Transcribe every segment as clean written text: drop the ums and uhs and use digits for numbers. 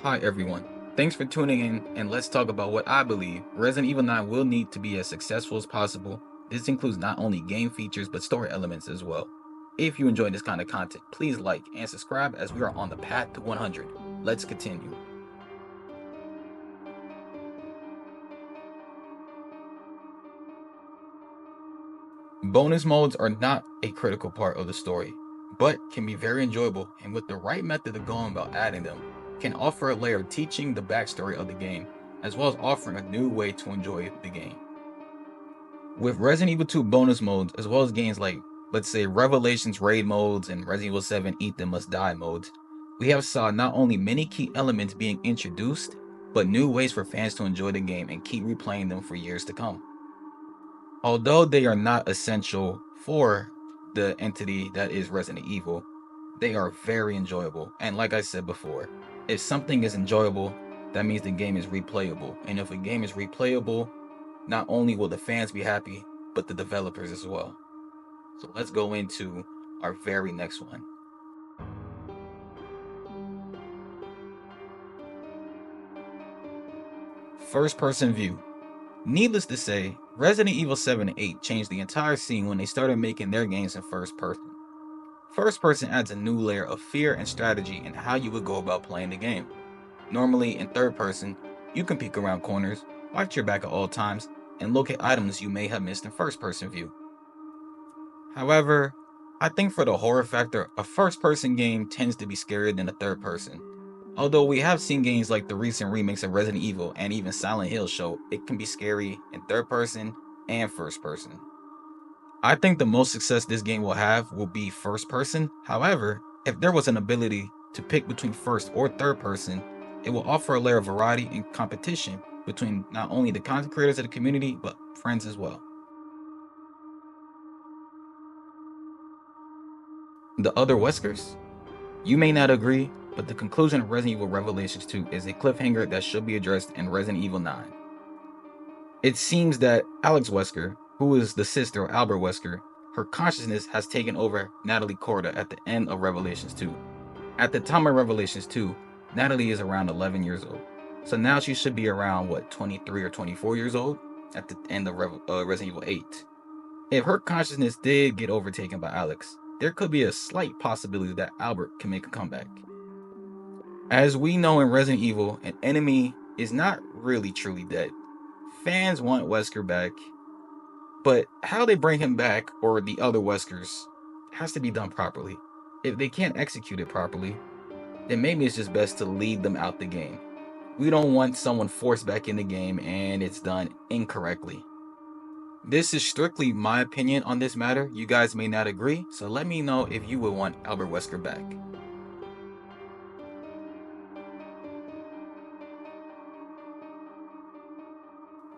Hi everyone, thanks for tuning in and let's talk about what I believe Resident Evil 9 will need to be as successful as possible. This includes not only game features but story elements as well. If you enjoy this kind of content, please like and subscribe as we are on the path to 100. Let's continue. Bonus modes are not a critical part of the story, but can be very enjoyable and with the right method of going about adding them, can offer a layer of teaching the backstory of the game, as well as offering a new way to enjoy the game. With Resident Evil 2 bonus modes, as well as games like, let's say, Revelations raid modes and Resident Evil 7 Eat Them Must Die modes, we have saw not only many key elements being introduced, but new ways for fans to enjoy the game and keep replaying them for years to come. Although they are not essential for the entity that is Resident Evil, they are very enjoyable. And like I said before, if something is enjoyable, that means the game is replayable. And if a game is replayable, not only will the fans be happy, but the developers as well. So let's go into our very next one. First person view. Needless to say, Resident Evil 7 and 8 changed the entire scene when they started making their games in first person. First person adds a new layer of fear and strategy in how you would go about playing the game. Normally, in third person, you can peek around corners, watch your back at all times, and locate items you may have missed in first person view. However, I think for the horror factor, a first person game tends to be scarier than a third person. Although we have seen games like the recent remakes of Resident Evil and even Silent Hill show it can be scary in third person and first person. I think the most success this game will have will be first person. However, if there was an ability to pick between first or third person, it will offer a layer of variety and competition between not only the content creators of the community, but friends as well. The other Weskers? You may not agree, but the conclusion of Resident Evil Revelations 2 is a cliffhanger that should be addressed in Resident Evil 9. It seems that Alex Wesker, who is the sister of Albert Wesker, her consciousness has taken over Natalie Corda at the end of Revelations 2. At the time of Revelations 2, Natalie is around 11 years old. So now she should be around, 23 or 24 years old at the end of Resident Evil 8. If her consciousness did get overtaken by Alex, there could be a slight possibility that Albert can make a comeback. As we know in Resident Evil, an enemy is not really truly dead. Fans want Wesker back, but how they bring him back, or the other Weskers, has to be done properly. If they can't execute it properly, then maybe it's just best to leave them out the game. We don't want someone forced back in the game and it's done incorrectly. This is strictly my opinion on this matter. You guys may not agree, so let me know if you would want Albert Wesker back.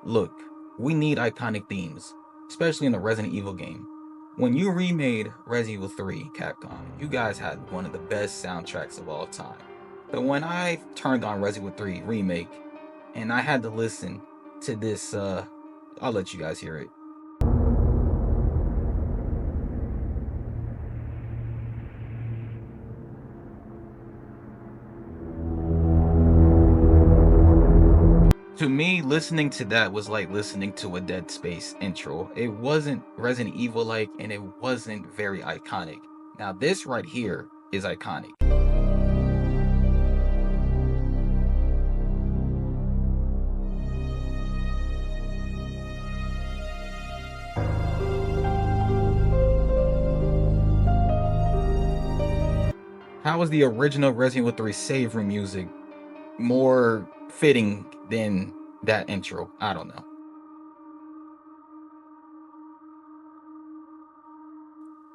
Look, we need iconic themes, especially in a Resident Evil game. When you remade Resident Evil 3, Capcom, you guys had one of the best soundtracks of all time. But when I turned on Resident Evil 3 Remake and I had to listen to this, I'll let you guys hear it. To me, listening to that was like listening to a Dead Space intro. It wasn't Resident Evil like, and it wasn't very iconic. Now, this right here is iconic. How was the original Resident Evil 3 save room music more fitting than that intro? I don't know.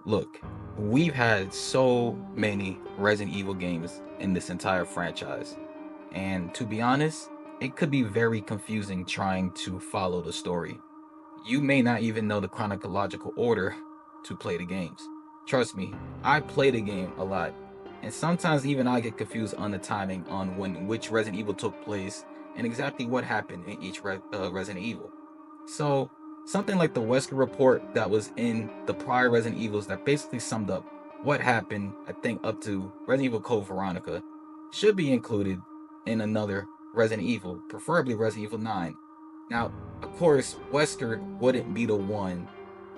Look, we've had so many Resident Evil games in this entire franchise, and to be honest, it could be very confusing trying to follow the story. You may not even know the chronological order to play the games. Trust me, I play the game a lot, and sometimes even I get confused on the timing on when which Resident Evil took place and exactly what happened in each Resident Evil. So, something like the Wesker report that was in the prior Resident Evils that basically summed up what happened, I think, up to Resident Evil Code Veronica, should be included in another Resident Evil, preferably Resident Evil 9. Now, of course, Wesker wouldn't be the one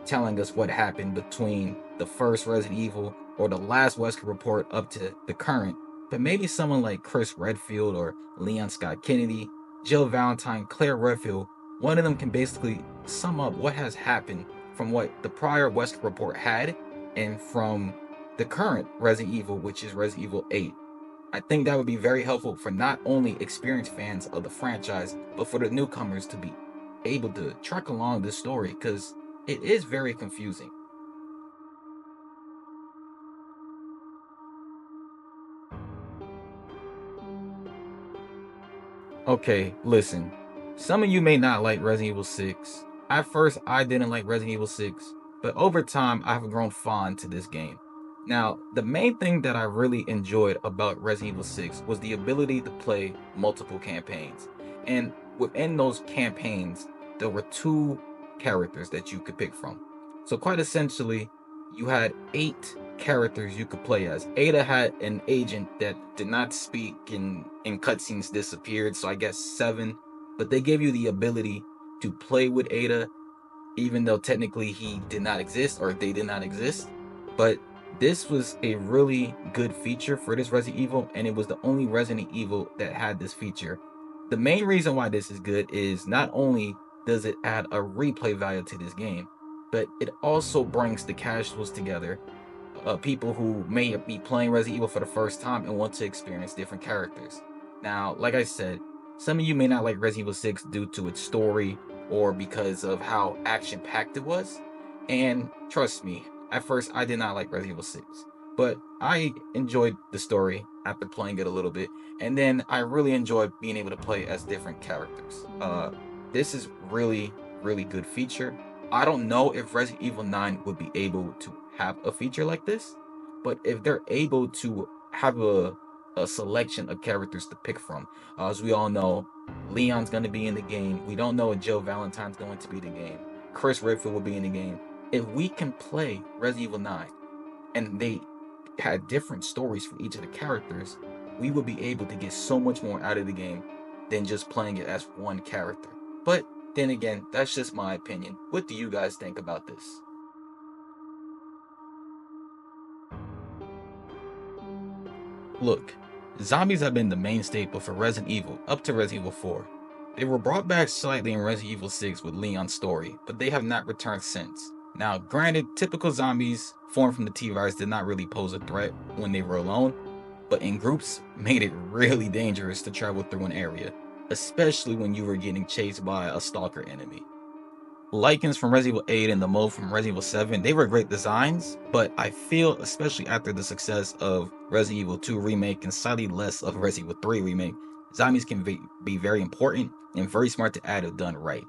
telling us what happened between the first Resident Evil or the last Wesker report up to the current, but maybe someone like Chris Redfield or Leon Scott Kennedy, Jill Valentine, Claire Redfield, one of them can basically sum up what has happened from what the prior Wesker report had and from the current Resident Evil, which is Resident Evil 8. I think that would be very helpful for not only experienced fans of the franchise, but for the newcomers to be able to track along this story because it is very confusing. Okay, listen. Some of you may not like Resident Evil 6. At first, I didn't like Resident Evil 6, but over time, I've grown fond to this game. Now, the main thing that I really enjoyed about Resident Evil 6 was the ability to play multiple campaigns. And within those campaigns, there were two characters that you could pick from. So, quite essentially, you had 8 characters you could play as. Ada had an agent that did not speak and in cutscenes disappeared, so I guess 7. But they gave you the ability to play with Ada, even though technically he did not exist or they did not exist. But this was a really good feature for this Resident Evil, and it was the only Resident Evil that had this feature. The main reason why this is good is not only does it add a replay value to this game, but it also brings the casuals together, people who may be playing Resident Evil for the first time and want to experience different characters. Now, like I said, some of you may not like Resident Evil 6 due to its story or because of how action packed it was. And trust me, at first I did not like Resident Evil 6, but I enjoyed the story after playing it a little bit, and then I really enjoyed being able to play as different characters. This is really good feature. I don't know if Resident Evil 9 would be able to have a feature like this, but if they're able to have a selection of characters to pick from, as we all know, Leon's going to be in the game. We don't know if Jill Valentine's going to be in the game. Chris Redfield will be in the game. If we can play Resident Evil 9 and they had different stories for each of the characters, we would be able to get so much more out of the game than just playing it as one character. But then again, that's just my opinion. What do you guys think about this? Look, zombies have been the main staple for Resident Evil up to Resident Evil 4. They were brought back slightly in Resident Evil 6 with Leon's story, but they have not returned since. Now, granted, typical zombies formed from the T-virus did not really pose a threat when they were alone, but in groups made it really dangerous to travel through an area, especially when you were getting chased by a stalker enemy. Lycans from Resident Evil 8 and the mode from Resident Evil 7, they were great designs, but I feel, especially after the success of Resident Evil 2 Remake and slightly less of Resident Evil 3 Remake, zombies can be very important and very smart to add if done right.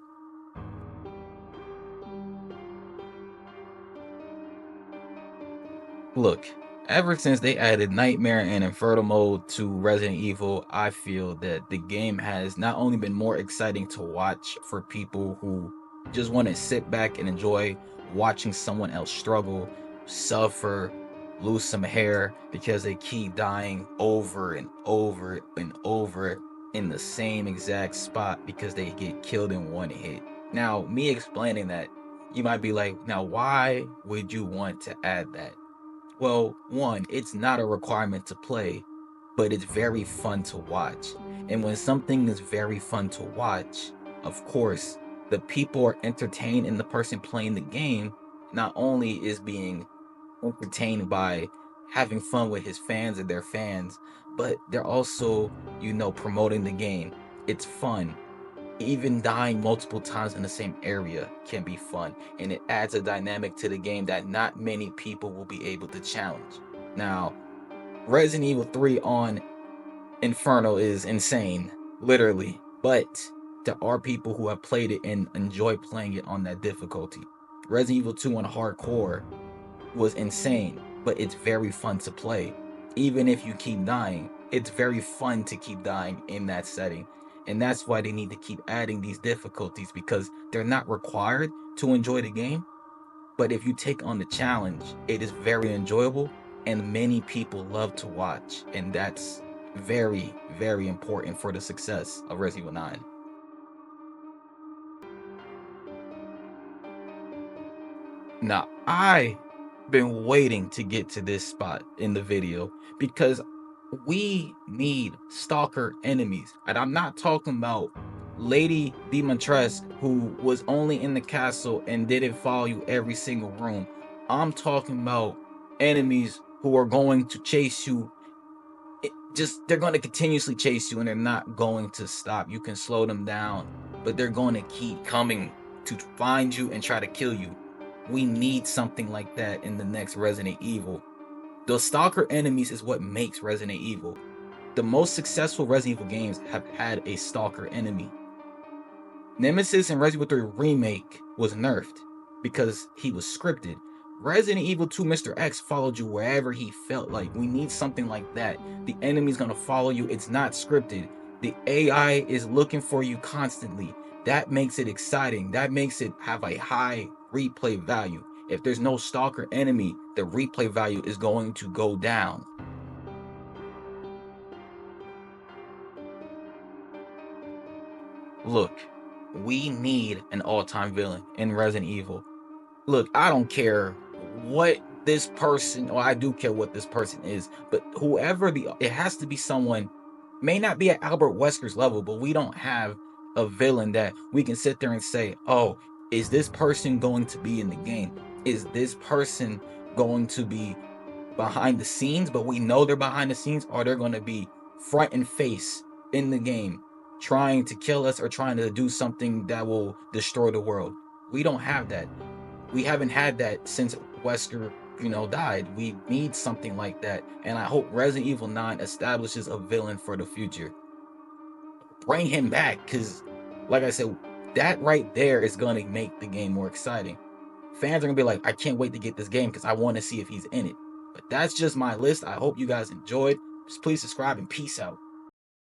Look, ever since they added Nightmare and Inferno mode to Resident Evil, I feel that the game has not only been more exciting to watch for people who just want to sit back and enjoy watching someone else struggle, suffer, lose some hair because they keep dying over and over and over in the same exact spot because they get killed in one hit. Now, me explaining that, you might be like, now why would you want to add that? Well, one, it's not a requirement to play, but it's very fun to watch. And when something is very fun to watch, of course, the people are entertained and the person playing the game not only is being entertained by having fun with his fans and their fans, but they're also, promoting the game. It's fun. Even dying multiple times in the same area can be fun, and it adds a dynamic to the game that not many people will be able to challenge. Now, Resident Evil 3 on Inferno is insane, literally, but there are people who have played it and enjoy playing it on that difficulty. Resident Evil 2 on hardcore was insane, but it's very fun to play. Even if you keep dying, it's very fun to keep dying in that setting. And that's why they need to keep adding these difficulties, because they're not required to enjoy the game. But if you take on the challenge, it is very enjoyable and many people love to watch. And very, very important for the success of Resident Evil 9. Now, I been waiting to get to this spot in the video because we need stalker enemies. And I'm not talking about Lady Dimitrescu, who was only in the castle and didn't follow you every single room. I'm talking about enemies who are going to chase you. They're going to continuously chase you and they're not going to stop. You can slow them down, but they're going to keep coming to find you and try to kill you. We need something like that in the next Resident Evil. The stalker enemies is what makes Resident Evil. The most successful Resident Evil games have had a stalker enemy. Nemesis in Resident Evil 3 Remake was nerfed because he was scripted. Resident Evil 2 Mr. X followed you wherever he felt like. We need something like that. The enemy's gonna follow you. It's not scripted. The AI is looking for you constantly. That makes it exciting. That makes it have a high replay value. If there's no stalker enemy, the replay value is going to go down. Look, we need an all-time villain in Resident Evil. Look, I don't care what this person, or I do care what this person is, but whoever it has to be someone, may not be at Albert Wesker's level, but we don't have a villain that we can sit there and say, oh, is this person going to be in the game? Is this person going to be behind the scenes, but we know they're behind the scenes, or they're going to be front and face in the game, trying to kill us or trying to do something that will destroy the world? We don't have that. We haven't had that since Wesker, died. We need something like that, and I hope Resident Evil 9 establishes a villain for the future. Bring him back, because, like I said, that right there is going to make the game more exciting. Fans are going to be like, I can't wait to get this game because I want to see if he's in it. But that's just my list. I hope you guys enjoyed. Just please subscribe and peace out.